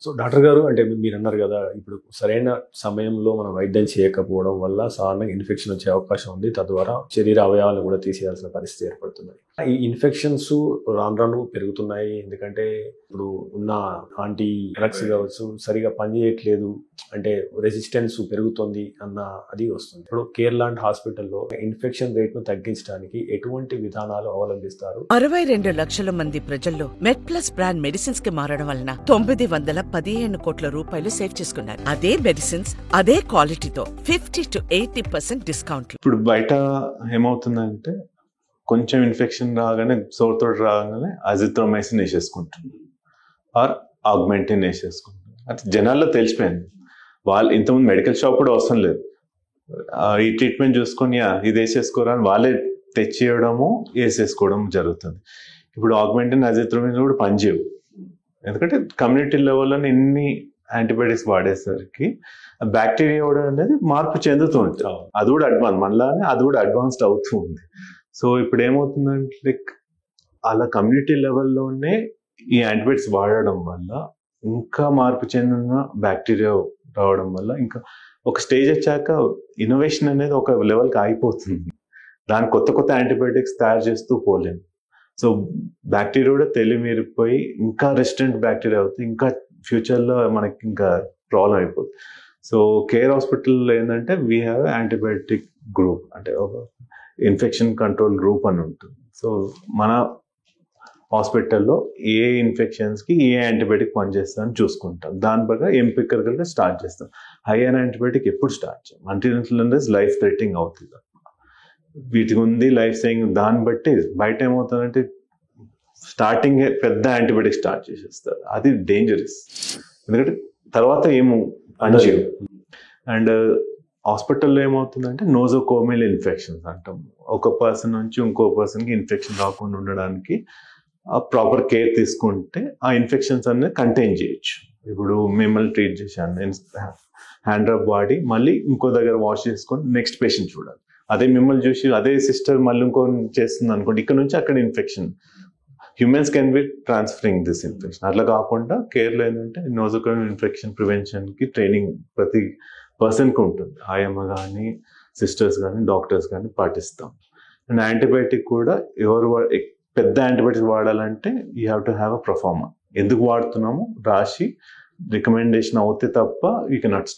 So doctor గారు అంటే మీరు అన్నారు కదా, ఇప్పుడు సరైన సమయంలో మనం వైద్యం చేయకపోవడం వల్ల సాధారణంగా ఇన్ఫెక్షన్ వచ్చే అవకాశం ఉంది. తద్వారా శరీర అవయవాలను కూడా తీసేయాల్సిన పరిస్థితి ఏర్పడుతుంది. ఈ ఇన్ఫెక్షన్స్ రాను రాను పెరుగుతున్నాయి. ఎందుకంటే ఇప్పుడు ఉన్న యాంటీ డ్రగ్స్ కావచ్చు సరిగా పనిచేయట్లేదు, అంటే రెసిస్టెన్స్ పెరుగుతుంది అన్న అది వస్తుంది. ఇప్పుడు కేర్ లాంటి హాస్పిటల్లో ఇన్ఫెక్షన్ రేట్ ను తగ్గించడానికి ఎటువంటి విధానాలు అవలంబిస్తారు? 62 లక్షల మంది ప్రజల్లో మెడ్ ప్లస్ బ్రాండ్ మెడిసిన్స్ కి మారడం వలన 915 కోట్ల రూపాయలు సేవ్ చేసుకున్నారు. అదే మెడిసిన్స్ అదే క్వాలిటీతో 50 to 80% డిస్కౌంట్. ఇప్పుడు బయట ఏమవుతుందంటే కొంచెం ఇన్ఫెక్షన్ రాగానే సోర్తోటి రాగానే అజిత్రోమైసిన్ వేసేసుకుంటుంది ఆర్ ఆగ్మెంటిన్ వేసేసుకుంటుంది. అది జనాల్లో తెలిసిపోయింది. వాళ్ళు ఇంతకుముందు మెడికల్ షాప్ కూడా అవసరం లేదు, ఈ ట్రీట్మెంట్ చూసుకొని ఇది వేసేసుకోరా అని వాళ్ళే తెచ్చేయడము వేసేసుకోవడం జరుగుతుంది. ఇప్పుడు ఆగ్మెంటిన్ అజిత్రోమైసిన్ కూడా పనిచేయవు, ఎందుకంటే కమ్యూనిటీ లెవెల్లో ఎన్ని యాంటీబయాటిక్స్ వాడేసరికి బ్యాక్టీరియా కూడా అనేది మార్పు చెందుతూ ఉంటుంది. అది కూడా అడ్వాన్స్ మనలానే అది కూడా అడ్వాన్స్డ్ అవుతూ ఉంది. సో ఇప్పుడు ఏమవుతుందంటే లైక్ అలా కమ్యూనిటీ లెవెల్లోనే ఈ యాంటీబయాటిక్స్ వాడడం వల్ల ఇంకా మార్పు చెందిన బ్యాక్టీరియా రావడం వల్ల ఇంకా ఒక స్టేజ్ వచ్చాక ఇన్నోవేషన్ అనేది ఒక లెవెల్కి ఆగిపోతుంది. దాని కొత్త కొత్త యాంటీబయాటిక్స్ తయారు చేస్తూ పోలేము. సో బ్యాక్టీరియా కూడా తెలివిమీరిపోయి ఇంకా రెసిస్టెంట్ బ్యాక్టీరియా అవుతుంది, ఇంకా ఫ్యూచర్లో మనకి ఇంకా ప్రాబ్లం అయిపోతుంది. సో కేర్ హాస్పిటల్లో ఏంటంటే వీ హ్యావ్ యాంటీబయాటిక్ గ్రూప్, అంటే ఒక ఇన్ఫెక్షన్ కంట్రోల్ గ్రూప్ అని ఉంటుంది. సో మన హాస్పిటల్లో ఏ ఇన్ఫెక్షన్స్కి ఏ యాంటీబయాటిక్ పనిచేస్తుందని చూసుకుంటాం. దాని ప్రకారం ఎంపికల్గా స్టార్ట్ చేస్తాం. హైయర్ యాంటీబయాటిక్ ఎప్పుడు స్టార్ట్ చేయం అంటే లైఫ్ థ్రెటనింగ్ అవుతుంది. వీటికి ఉంది లైఫ్ సేవింగ్, దాన్ని బట్టి బయట ఏమవుతుందంటే స్టార్టింగ్ పెద్ద యాంటీబయాటిక్ స్టార్ట్ చేసేస్తారు. అది డేంజరస్, ఎందుకంటే తర్వాత ఏమో పనిచేయవు. అండ్ హాస్పిటల్లో ఏమవుతుందంటే నోజోకోమిల్ ఇన్ఫెక్షన్స్ అంటాం. ఒక పర్సన్ నుంచి ఇంకో పర్సన్కి ఇన్ఫెక్షన్ రాకుండా ఉండడానికి ప్రాపర్ కేర్ తీసుకుంటే ఆ ఇన్ఫెక్షన్స్ అనేది కంటైన్ చేయొచ్చు. ఇప్పుడు మిమ్మల్ని ట్రీట్ చేశాను నేను, హ్యాండ్ రబ్ వాడి మళ్ళీ ఇంకో దగ్గర వాష్ చేసుకొని నెక్స్ట్ పేషెంట్ చూడాలి. అదే మిమ్మల్ని చూసి అదే సిస్టర్ మళ్ళీ ఇంకో చేస్తుంది అనుకోండి, ఇక్కడ నుంచి అక్కడ infection, humans can be transferring this infection. అట్లా కాకుండా కేర్లో ఏంటంటే నోజోకోమిల్ ఇన్ఫెక్షన్ ప్రివెన్షన్కి ట్రైనింగ్ ప్రతి పర్సన్కి ఉంటుంది. ఆయమ్మ కానీ సిస్టర్స్ కానీ డాక్టర్స్ కానీ పాటిస్తాం. అండ్ యాంటీబయాటిక్ కూడా ఎవరు పెద్ద యాంటీబయాటిక్ వాడాలంటే you have to have a proforma. ఎందుకు వాడుతున్నామో రాసి రికమెండేషన్ అవుతే తప్ప యూ కెనాట్ స్టార్ట్.